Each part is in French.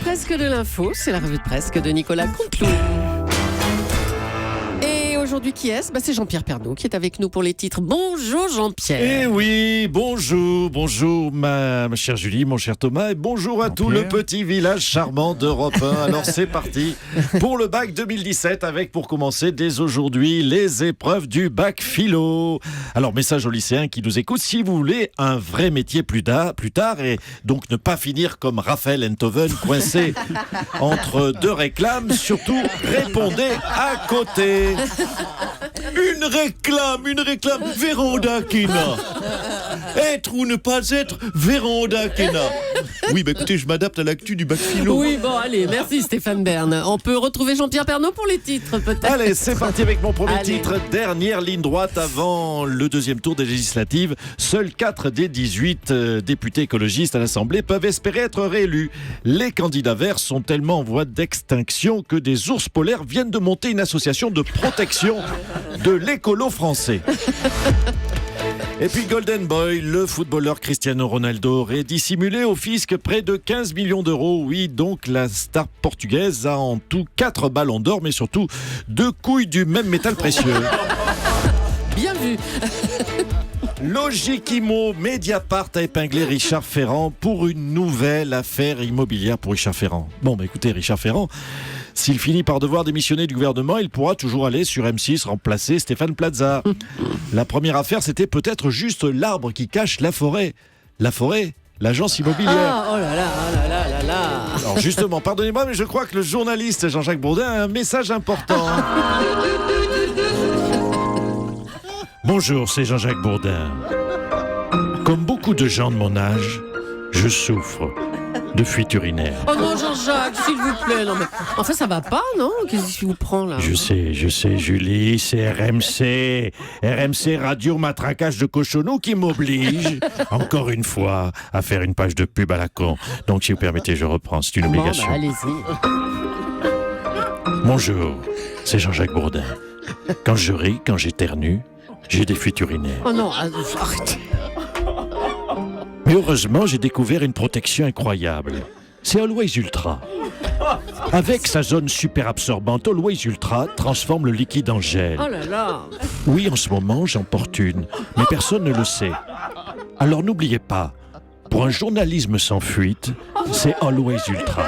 presque de l'info, c'est la revue de presse de Nicolas Conteloup. Et aujourd'hui, qui est-ce ? C'est Jean-Pierre Pernaut qui est avec nous pour les titres. Bonjour Jean-Pierre. Eh oui, bonjour ma chère Julie, mon cher Thomas, et bonjour à tout le petit village charmant d'Europe 1. Alors c'est parti pour le bac 2017 avec, pour commencer, dès aujourd'hui, les épreuves du bac philo. Alors message aux lycéens qui nous écoutent, si vous voulez un vrai métier plus tard et donc ne pas finir comme Raphaël Enthoven coincé entre deux réclames, surtout répondez à côté. Une réclame, Véranda Kena. Être ou ne pas être, Véranda Kena. Oui, écoutez, je m'adapte à l'actu du bac philo. Oui, bon, allez, merci Stéphane Bern. On peut retrouver Jean-Pierre Pernaut pour les titres, peut-être. Allez, c'est parti avec mon premier titre. Dernière ligne droite avant le deuxième tour des législatives. Seuls 4 des 18 députés écologistes à l'Assemblée peuvent espérer être réélus. Les candidats verts sont tellement en voie d'extinction que des ours polaires viennent de monter une association de protection de l'écolo français. Et puis Golden Boy, le footballeur Cristiano Ronaldo aurait dissimulé au fisc près de 15 millions d'euros. Oui, donc la star portugaise a en tout 4 ballons d'or, mais surtout 2 couilles du même métal précieux. Bien vu. Logique Imo, Mediapart a épinglé Richard Ferrand pour une nouvelle affaire immobilière pour Richard Ferrand. Bon, écoutez, Richard Ferrand, s'il finit par devoir démissionner du gouvernement, il pourra toujours aller sur M6 remplacer Stéphane Plaza. La première affaire, c'était peut-être juste l'arbre qui cache la forêt. La forêt, l'agence immobilière. Ah, oh là là, oh là là là là. Alors justement, pardonnez-moi, mais je crois que le journaliste Jean-Jacques Bourdin a un message important. Bonjour, c'est Jean-Jacques Bourdin. Comme beaucoup de gens de mon âge, je souffre de fuite urinaire. Oh non, Jean-Jacques, s'il vous plaît. Non, mais... Enfin, ça va pas, non ? Qu'est-ce qui vous prend, là ? Je sais, Julie, c'est RMC Radio Matraquage de Cochonou qui m'oblige, encore une fois, à faire une page de pub à la con. Donc, si vous permettez, je reprends, c'est une obligation. Bon, allez-y. Bonjour, c'est Jean-Jacques Bourdin. Quand je ris, quand j'éternue, j'ai des fuites urinaires. Oh non, arrêtez. Mais heureusement, j'ai découvert une protection incroyable. C'est Always Ultra. Avec sa zone super absorbante, Always Ultra transforme le liquide en gel. Oh là là. Oui, en ce moment, j'en porte une, mais personne ne le sait. Alors n'oubliez pas, pour un journalisme sans fuite, c'est Always Ultra.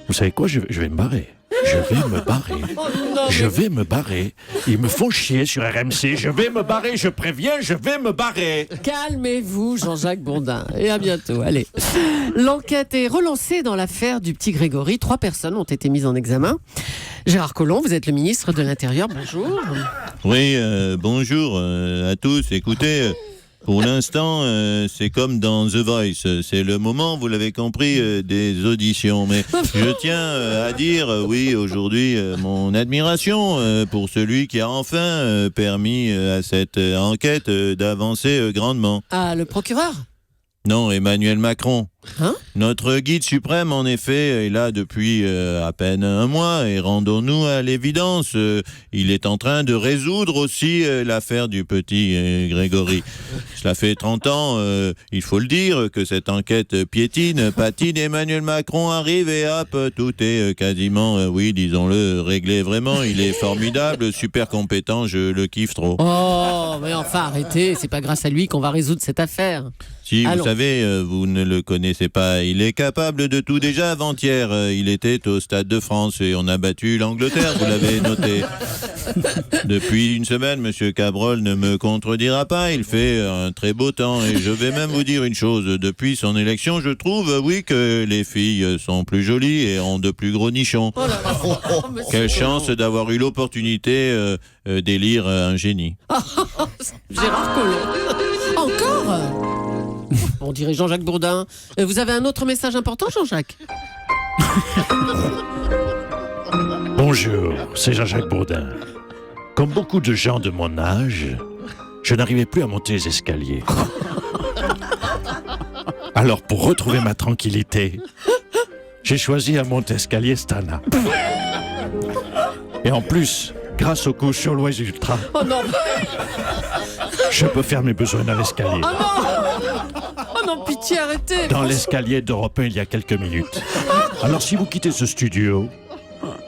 Vous savez quoi, je vais me barrer. Je vais me barrer. Ils me font chier sur RMC. Je vais me barrer, je préviens, je vais me barrer. Calmez-vous, Jean-Jacques Bourdin. Et à bientôt. Allez. L'enquête est relancée dans l'affaire du petit Grégory. 3 personnes ont été mises en examen. Gérard Collomb, vous êtes le ministre de l'Intérieur. Bonjour. Oui, bonjour à tous. Écoutez... Pour l'instant, c'est comme dans The Voice. C'est le moment, vous l'avez compris, des auditions. Mais je tiens à dire, oui, aujourd'hui, mon admiration pour celui qui a enfin permis à cette enquête d'avancer grandement. Ah, le procureur ? Non, Emmanuel Macron. Hein ? Notre guide suprême, en effet, est là depuis à peine un mois et rendons-nous à l'évidence, il est en train de résoudre aussi l'affaire du petit Grégory. Cela fait 30 ans, il faut le dire, que cette enquête patine, Emmanuel Macron arrive et hop, tout est quasiment, oui, disons-le, réglé. Vraiment, il est formidable, super compétent, je le kiffe trop. Oh, mais enfin, arrêtez, c'est pas grâce à lui qu'on va résoudre cette affaire. Si, vous savez, vous ne le connaissez pas. Il est capable de tout. Déjà avant-hier, il était au Stade de France et on a battu l'Angleterre, vous l'avez noté. Depuis une semaine, M. Cabrol ne me contredira pas. Il fait un très beau temps et je vais même vous dire une chose. Depuis son élection, je trouve, oui, que les filles sont plus jolies et ont de plus gros nichons. Oh là là. Quelle chance d'avoir eu l'opportunité d'élire un génie. Gérard Collomb. Encore ? On dirait Jean-Jacques Bourdin. Vous avez un autre message important, Jean-Jacques ? Bonjour, c'est Jean-Jacques Bourdin. Comme beaucoup de gens de mon âge, je n'arrivais plus à monter les escaliers. Alors, pour retrouver ma tranquillité, j'ai choisi un monte-escalier Stana. Et en plus, grâce aux couches Always Ultra, oh non. je peux faire mes besoins dans l'escalier. Oh non. Oh non, pitié, arrêtez. Dans l'escalier d'Europe 1 il y a quelques minutes. Alors si vous quittez ce studio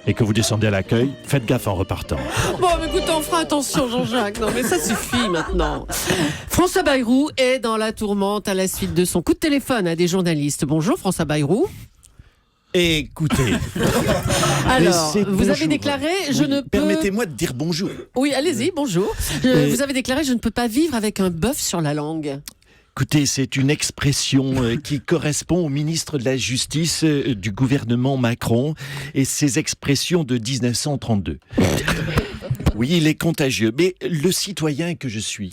et que vous descendez à l'accueil, faites gaffe en repartant. Bon, mais écoutez, on fera attention, Jean-Jacques. Non, mais ça suffit maintenant. François Bayrou est dans la tourmente à la suite de son coup de téléphone à des journalistes. Bonjour, François Bayrou. Écoutez, Alors, vous bonjour. avez déclaré, je ne peux... Permettez-moi de dire bonjour. Oui, allez-y, bonjour. Vous avez déclaré, je ne peux pas vivre avec un bœuf sur la langue. Écoutez, c'est une expression qui correspond au ministre de la Justice du gouvernement Macron et ses expressions de 1932. Oui, il est contagieux, mais le citoyen que je suis,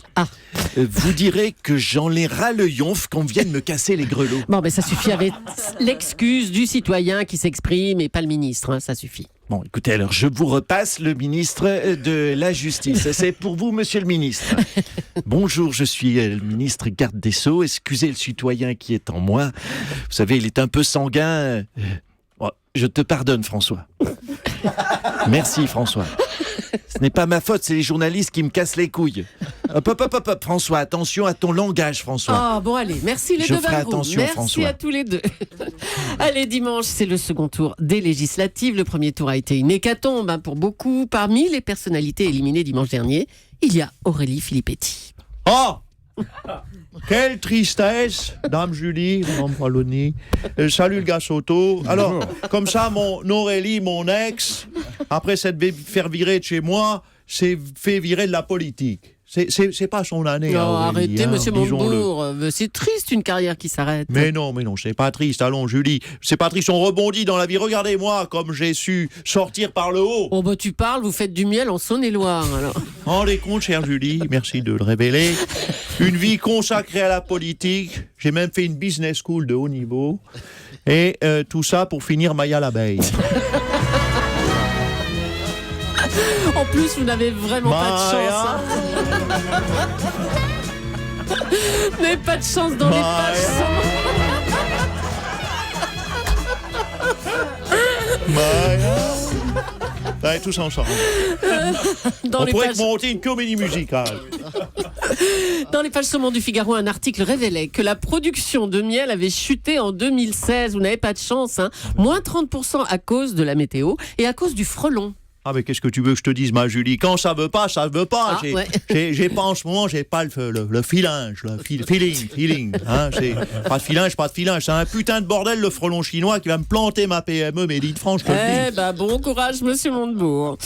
vous direz que j'en ai ras le yonf qu'on vienne me casser les grelots. Bon, mais ça suffit avec l'excuse du citoyen qui s'exprime et pas le ministre, hein, ça suffit. Bon, écoutez, alors je vous repasse le ministre de la Justice. C'est pour vous, monsieur le ministre. Bonjour, je suis le ministre garde des Sceaux. Excusez le citoyen qui est en moi. Vous savez, il est un peu sanguin. Bon, je te pardonne, François. Merci, François. Ce n'est pas ma faute, c'est les journalistes qui me cassent les couilles. Hop, François, attention à ton langage, François. Ah bon, allez, merci les Je deux ferai Bayrou. attention, Merci François. à tous les deux. Allez, dimanche, c'est le second tour des législatives. Le premier tour a été une hécatombe pour beaucoup. Parmi les personnalités éliminées dimanche dernier, il y a Aurélie Filippetti. Oh! Quelle tristesse, Dame Julie, Madame Paloni. Salut le gars Soto. Alors, comme ça, mon Aurélie, mon ex, après s'être faire virer de chez moi, s'est fait virer de la politique. C'est pas son année. Non, Aurélie, arrêtez, monsieur disons-le. Montebourg. C'est triste une carrière qui s'arrête. Mais non, c'est pas triste. Allons, Julie. C'est pas triste, on rebondit dans la vie. Regardez-moi comme j'ai su sortir par le haut. Oh bah tu parles, vous faites du miel en Saône-et-Loire alors. Rendez compte, chère Julie, merci de le révéler. Une vie consacrée à la politique. J'ai même fait une business school de haut niveau. Et tout ça pour finir Maya l'abeille. En plus, vous n'avez vraiment pas de chance. Hein. Vous n'avez pas de chance dans les pages. Allez, tous ensemble. Dans On les pourrait pages... monter une comédie musicale. Dans les pages saumon du Figaro, un article révélait que la production de miel avait chuté en 2016. Vous n'avez pas de chance, hein. Moins 30% à cause de la météo et à cause du frelon. Ah, mais qu'est-ce que tu veux que je te dise, ma Julie? Quand ça veut pas, ça veut pas. Ah, ouais. J'ai pas en ce moment, j'ai pas le filinge, le feeling. Hein, pas de filinge. C'est un putain de bordel, le frelon chinois qui va me planter ma PME, mais d'Île-de-France, je te le dis. Bon courage, monsieur Montebourg.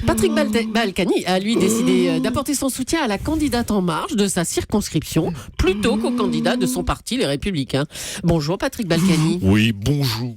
Patrick Balkany a, lui, décidé d'apporter son soutien à la candidate En Marche de sa circonscription, plutôt qu'au candidat de son parti, les Républicains. Bonjour, Patrick Balkany. Oui, bonjour.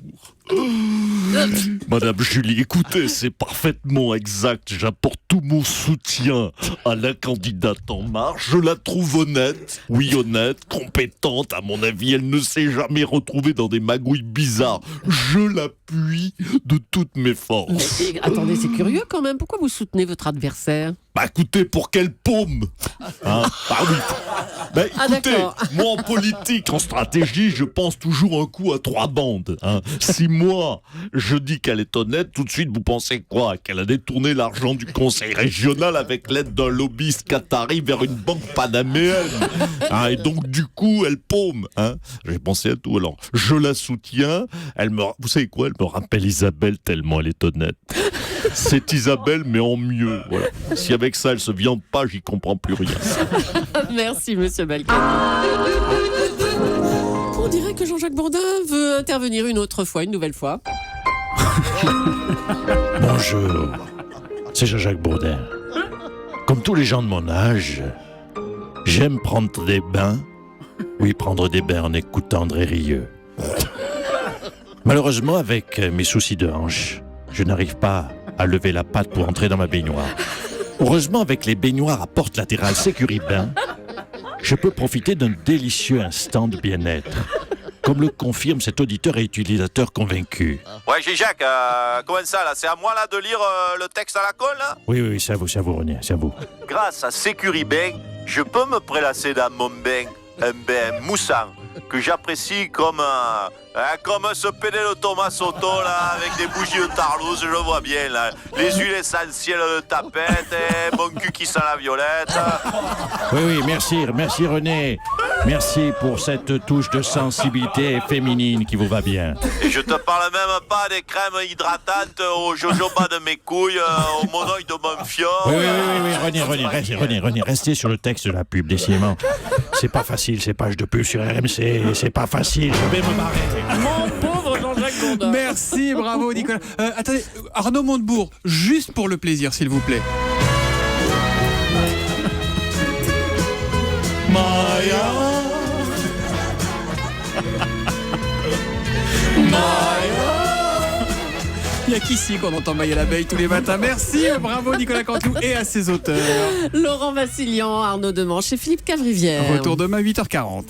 Madame Julie, écoutez, c'est parfaitement exact. J'apporte tout mon soutien à la candidate En Marche. Je la trouve honnête, oui honnête, compétente. À mon avis, elle ne s'est jamais retrouvée dans des magouilles bizarres. Je l'appuie de toutes mes forces. Mais, attendez, c'est curieux quand même. Pourquoi vous soutenez votre adversaire? Bah écoutez, pour quelle paume hein. Ah oui. Bah écoutez, d'accord. moi en politique, en stratégie, je pense toujours un coup à trois bandes. Hein. Si moi, je dis qu'elle est honnête, tout de suite vous pensez quoi? Qu'elle a détourné l'argent du conseil régional avec l'aide d'un lobbyiste qatari vers une banque panaméenne. Hein, et donc du coup, elle paume. Hein. J'ai pensé à tout. Alors, je la soutiens. Vous savez quoi? Elle me rappelle Isabelle tellement elle est honnête. C'est Isabelle, mais en mieux. Voilà. Si avec ça, elle se viande pas, j'y comprends plus rien. Merci, monsieur Balkany. On dirait que Jean-Jacques Bourdin veut intervenir une nouvelle fois. Bonjour, c'est Jean-Jacques Bourdin. Comme tous les gens de mon âge, j'aime prendre des bains. Oui, prendre des bains en écoutant André Rieu. Malheureusement, avec mes soucis de hanche, je n'arrive pas à lever la patte pour entrer dans ma baignoire. Heureusement, avec les baignoires à porte latérale Sécuribain, je peux profiter d'un délicieux instant de bien-être, comme le confirme cet auditeur et utilisateur convaincu. Ouais, Jacques, comment ça là? C'est à moi là de lire le texte à la colle là? Oui, c'est à vous, René, c'est à vous. Grâce à Sécuribain, je peux me prélasser dans mon bain, un bain moussant, que j'apprécie comme ce pédé de Thomas Soto là, avec des bougies de Tarlouse, je le vois bien là. Les huiles essentielles de tapette et mon cul qui sent la violette. Oui, merci René. Merci pour cette touche de sensibilité féminine qui vous va bien. Et je te parle même pas des crèmes hydratantes au jojoba de mes couilles, au monoï de mon fior. Oui, René, restez sur le texte de la pub, décidément. C'est pas facile, ces pages de pub sur RMC, c'est pas facile, je vais me barrer. Mon pauvre Jean-Jacques Blondin. Merci, bravo Nicolas. Attendez, Arnaud Montebourg, juste pour le plaisir, s'il vous plaît. Il n'y a qu'ici qu'on entend Maya l'abeille tous les matins. Merci, bravo Nicolas Canteloup et à ses auteurs. Laurent Vassilian, Arnaud Demanche et Philippe Cavrivière. Retour demain 8h40.